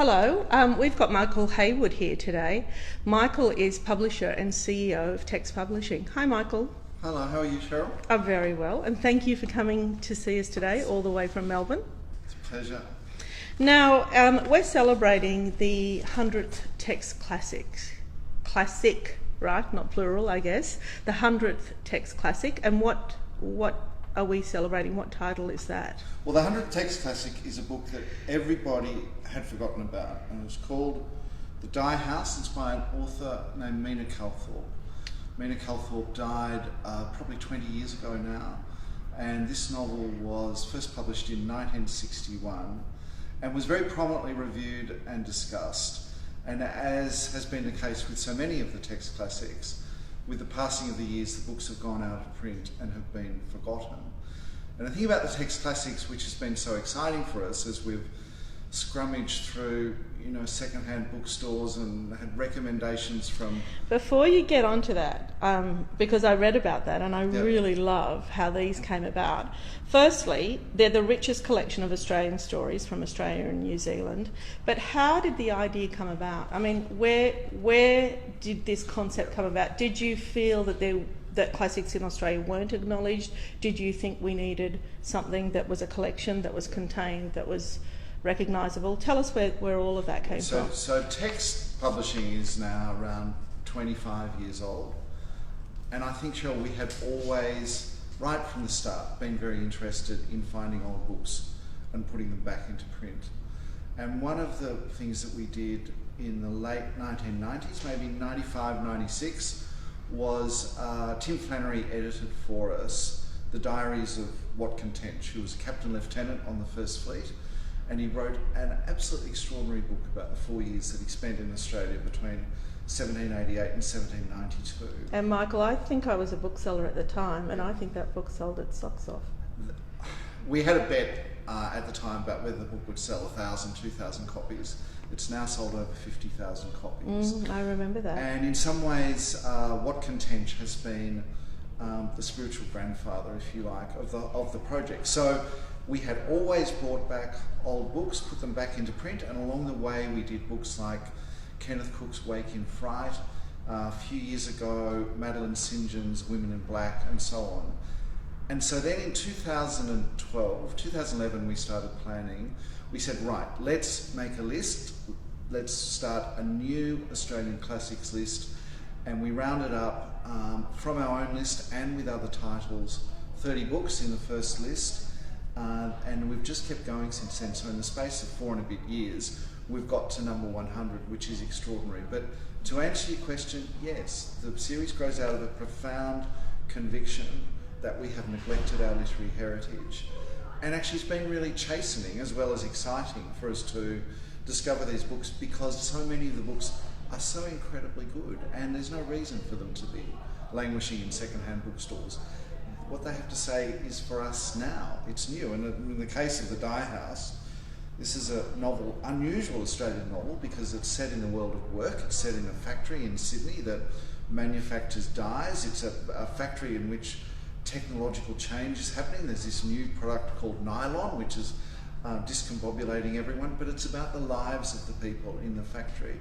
Hello, we've got Michael Heyward here today. Michael is publisher and CEO of Text Publishing. Hi Michael. Hello, how are you, Cheryl? I'm very well, and thank you for coming to see us today, all the way from Melbourne. It's a pleasure. Now, we're celebrating the 100th Text Classic, right? Not plural, I guess. The 100th Text Classic, and what are we celebrating? What title is that? Well, the 100th Text Classic is a book that everybody had forgotten about, and it was called The Dye House. It's by an author named Mina Calthorpe. Mina Calthorpe died probably 20 years ago now, and this novel was first published in 1961 and was very prominently reviewed and discussed. And as has been the case with so many of the text classics, with the passing of the years, the books have gone out of print and have been forgotten. And the thing about the text classics, which has been so exciting for us as we've scrummaged through, secondhand bookstores and had recommendations from... Before you get onto that, because I read about that and I really love how these came about. Firstly, they're the richest collection of Australian stories from Australia and New Zealand. But how did the idea come about? I mean, where did this concept come about? Did you feel that classics in Australia weren't acknowledged? Did you think we needed something that was a collection, that was contained, that was recognisable? Tell us where all of that came from. So text publishing is now around 25 years old, and I think, Cheryl, we have always, right from the start, been very interested in finding old books and putting them back into print. And one of the things that we did in the late 1990s, maybe 95, 96, was Tim Flannery edited for us the diaries of Watkin Tench, who was a captain lieutenant on the First Fleet, and he wrote an absolutely extraordinary book about the 4 years that he spent in Australia between 1788 and 1792. And Michael, I think I was a bookseller at the time, and I think that book sold its socks off. We had a bet at the time about whether the book would sell 1,000, 2,000 copies. It's now sold over 50,000 copies. I remember that. And in some ways, Watkin Tench has been the spiritual grandfather, if you like, of the project. So we had always brought back old books, put them back into print, and along the way we did books like Kenneth Cook's Wake in Fright, a few years ago Madeline St. John's Women in Black, and so on. And so then in 2011 we started planning. We said, right, let's make a list, let's start a new Australian classics list, and we rounded up from our own list and with other titles 30 books in the first list. And we've just kept going since then. So in the space of 4 and a bit years, we've got to number 100, which is extraordinary. But to answer your question, yes, the series grows out of a profound conviction that we have neglected our literary heritage. And actually it's been really chastening as well as exciting for us to discover these books, because so many of the books are so incredibly good and there's no reason for them to be languishing in secondhand bookstores. What they have to say is for us now, it's new. And in the case of The Dye House, this is a novel, unusual Australian novel, because it's set in the world of work. It's set in a factory in Sydney that manufactures dyes. It's a factory in which technological change is happening. There's this new product called nylon, which is discombobulating everyone, but it's about the lives of the people in the factory.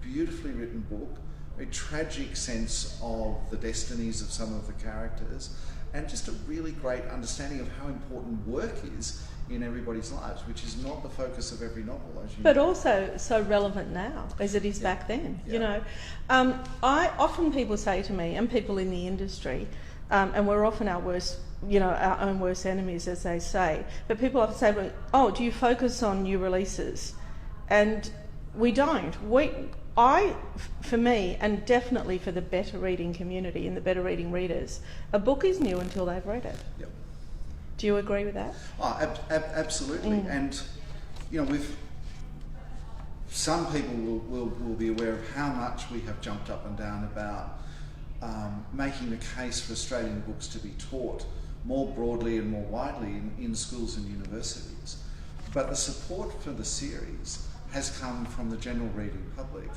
Beautifully written book, a tragic sense of the destinies of some of the characters, and just a really great understanding of how important work is in everybody's lives, which is not the focus of every novel, as you know. But also so relevant now as it is back then. I often, people say to me, and people in the industry, and we're often our own worst enemies, as they say, but people often say, oh, do you focus on new releases? And we don't. For me, and definitely for the better reading community and the better reading readers, a book is new until they've read it. Yep. Do you agree with that? Oh, absolutely. And, some people will be aware of how much we have jumped up and down about making the case for Australian books to be taught more broadly and more widely in schools and universities. But the support for the series has come from the general reading public.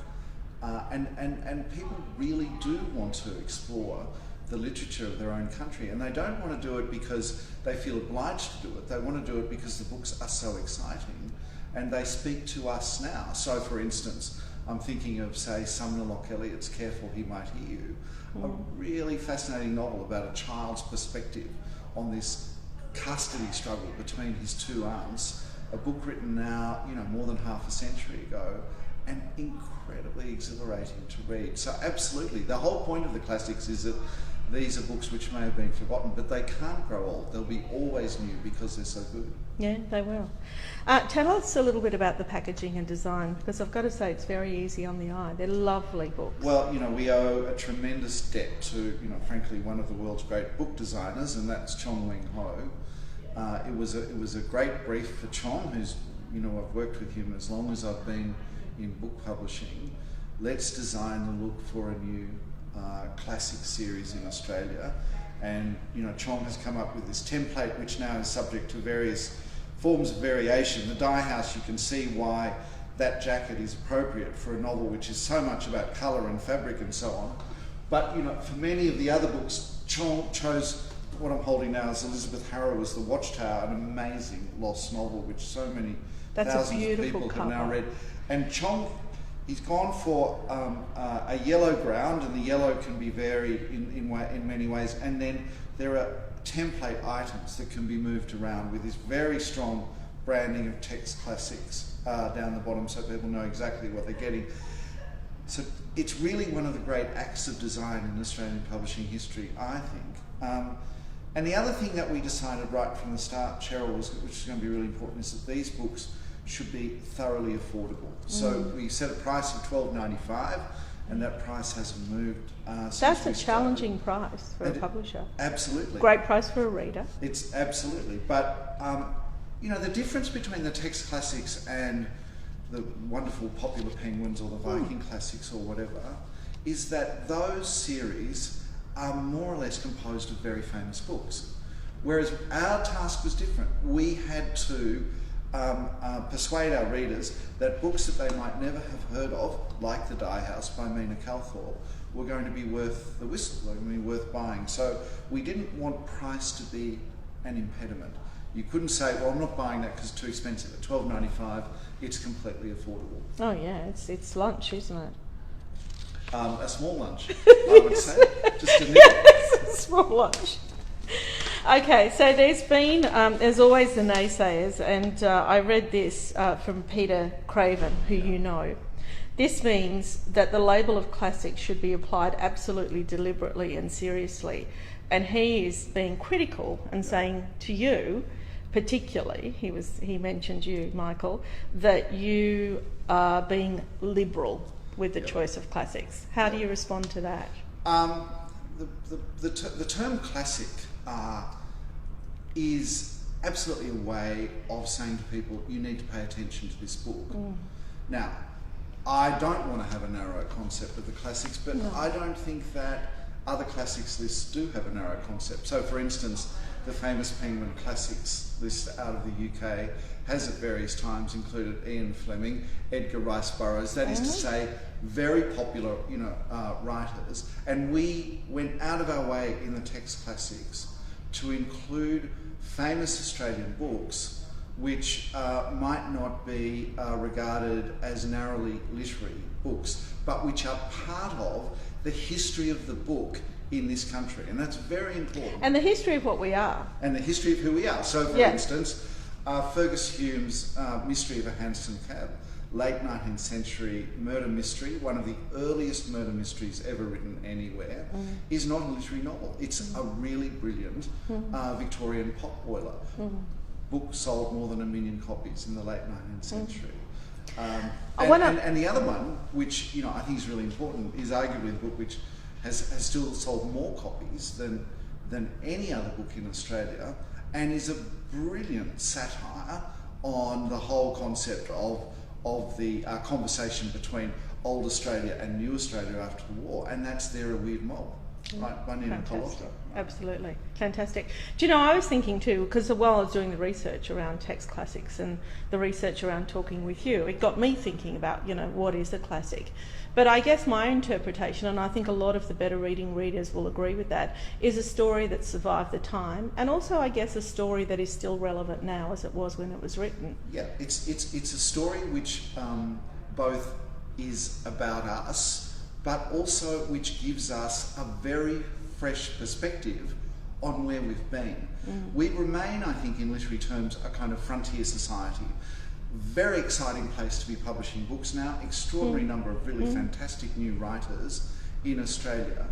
And people really do want to explore the literature of their own country, and they don't want to do it because they feel obliged to do it. They want to do it because the books are so exciting and they speak to us now. So, for instance, I'm thinking of, say, Sumner Locke Elliott's Careful He Might Hear You, a really fascinating novel about a child's perspective on this custody struggle between his two aunts, a book written now, more than half a century ago, and incredibly exhilarating to read. So absolutely, the whole point of the classics is that these are books which may have been forgotten, but they can't grow old. They'll be always new because they're so good. Yeah, they will. Tell us a little bit about the packaging and design, because I've got to say it's very easy on the eye. They're lovely books. Well, we owe a tremendous debt to, frankly, one of the world's great book designers, and that's Chong Wing Ho. It was a great brief for Chong, who's, I've worked with him as long as I've been in book publishing. Let's design the look for a new classic series in Australia. And Chong has come up with this template, which now is subject to various forms of variation. The Dye House, you can see why that jacket is appropriate for a novel which is so much about colour and fabric and so on. But for many of the other books, Chong chose what I'm holding now is Elizabeth Harrower's The Watchtower, an amazing lost novel which so many thousands of people have now read. And Chong, he's gone for a yellow ground, and the yellow can be varied in many ways. And then there are template items that can be moved around with this very strong branding of text classics down the bottom, so people know exactly what they're getting. So it's really one of the great acts of design in Australian publishing history, I think. And the other thing that we decided right from the start, Cheryl, which is going to be really important, is that these books should be thoroughly affordable. So we set a price of $12.95, and that price hasn't moved since That's we a challenging price for a publisher. Absolutely. Great price for a reader. It's absolutely. But, the difference between the text classics and the wonderful Popular Penguins or the Viking classics or whatever is that those series are more or less composed of very famous books. Whereas our task was different. We had to persuade our readers that books that they might never have heard of, like The Dye House by Mina Calthorpe, were going to be worth the whistle, they were going to be worth buying. So we didn't want price to be an impediment. You couldn't say, well, I'm not buying that because it's too expensive. At $12.95, it's completely affordable. Oh yeah, it's lunch, isn't it? A small lunch, I would say. Just a nibble. Small lunch. Okay, so there's always the naysayers, and I read this from Peter Craven, who you know. This means that the label of classic should be applied absolutely deliberately and seriously, and he is being critical and saying to you, particularly, he mentioned you, Michael, that you are being liberal with the choice of classics. How do you respond to that? The term classic is absolutely a way of saying to people, you need to pay attention to this book. Now, I don't want to have a narrow concept of the classics, but I don't think that other classics lists do have a narrow concept. So, for instance, the famous Penguin Classics list out of the UK has at various times included Ian Fleming, Edgar Rice Burroughs, that is to say, very popular, writers. And we went out of our way in the text classics to include famous Australian books which might not be regarded as narrowly literary books, but which are part of the history of the book in this country. And that's very important. And the history of what we are. And the history of who we are. So, for instance, Fergus Hume's Mystery of a Hansom Cab, late 19th century murder mystery, one of the earliest murder mysteries ever written anywhere, is not a literary novel. It's a really brilliant Victorian potboiler. Book sold more than 1 million copies in the late 19th century. And the other one, which I think is really important, is arguably the book which has still sold more copies than any other book in Australia, and is a brilliant satire on the whole concept of the conversation between old Australia and new Australia after the war, and that's They're a Weird Mob. by Nina Fantastic. Colotta. Absolutely. Fantastic. Do you know, I was thinking too, because while I was doing the research around text classics and the research around talking with you, it got me thinking about, what is a classic? But I guess my interpretation, and I think a lot of the better reading readers will agree with that, is a story that survived the time, and also I guess a story that is still relevant now as it was when it was written. Yeah, it's a story which both is about us, but also which gives us a very fresh perspective on where we've been. We remain, I think, in literary terms, a kind of frontier society. Very exciting place to be publishing books now. Extraordinary number of really fantastic new writers in Australia.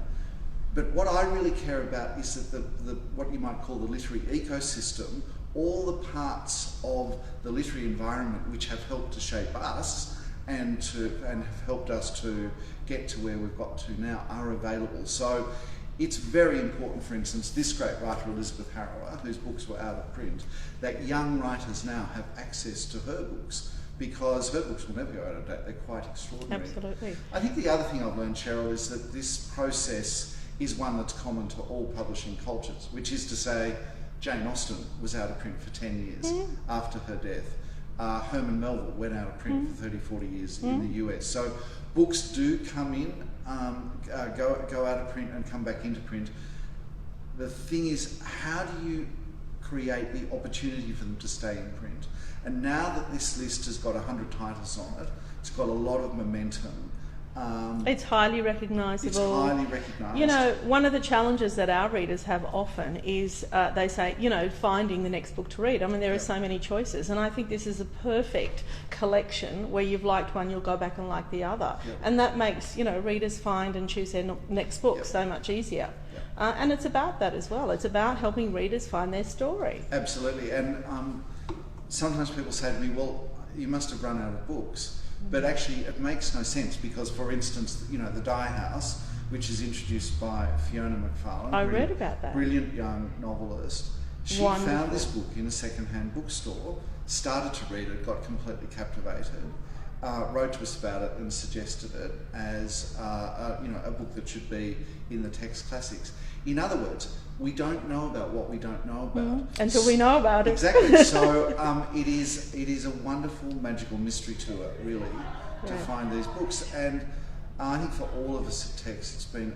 But what I really care about is that the what you might call the literary ecosystem, all the parts of the literary environment which have helped to shape us and have helped us to get to where we've got to now, are available. So it's very important, for instance, this great writer Elizabeth Harrower, whose books were out of print, that young writers now have access to her books, because her books will never go out of date. They're quite extraordinary. Absolutely. I think the other thing I've learned, Cheryl, is that this process is one that's common to all publishing cultures, which is to say Jane Austen was out of print for 10 years after her death. Herman Melville went out of print for 30, 40 years in the US. So books do come in, go out of print and come back into print. The thing is, how do you create the opportunity for them to stay in print? And now that this list has got 100 titles on it, it's got a lot of momentum. It's highly recognisable. It's highly recognised. One of the challenges that our readers have often is they say, finding the next book to read. I mean, there are so many choices, and I think this is a perfect collection where you've liked one, you'll go back and like the other. And that makes, readers find and choose their next book so much easier. And it's about that as well. It's about helping readers find their story. Absolutely. And sometimes people say to me, well, you must have run out of books. But actually, it makes no sense because, for instance, The Dye House, which is introduced by Fiona McFarlane. I read about that. Brilliant young novelist. She found this book in a second-hand bookstore, started to read it, got completely captivated, wrote to us about it and suggested it as a book that should be in the text classics. In other words, we don't know about what we don't know about until we know about it. Exactly. So it is a wonderful magical mystery tour, really, to find these books. And I think for all of us at Text, it's been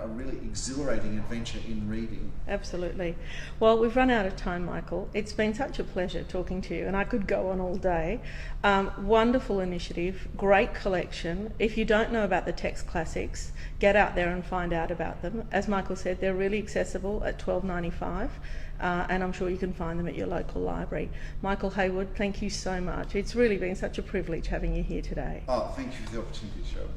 a really exhilarating adventure in reading. Absolutely. Well, we've run out of time, Michael. It's been such a pleasure talking to you, and I could go on all day. Wonderful initiative, great collection. If you don't know about the text classics, get out there and find out about them. As Michael said, they're really accessible at $12.95. And I'm sure you can find them at your local library. Michael Heyward, thank you so much. It's really been such a privilege having you here today. Oh, thank you for the opportunity, Cheryl.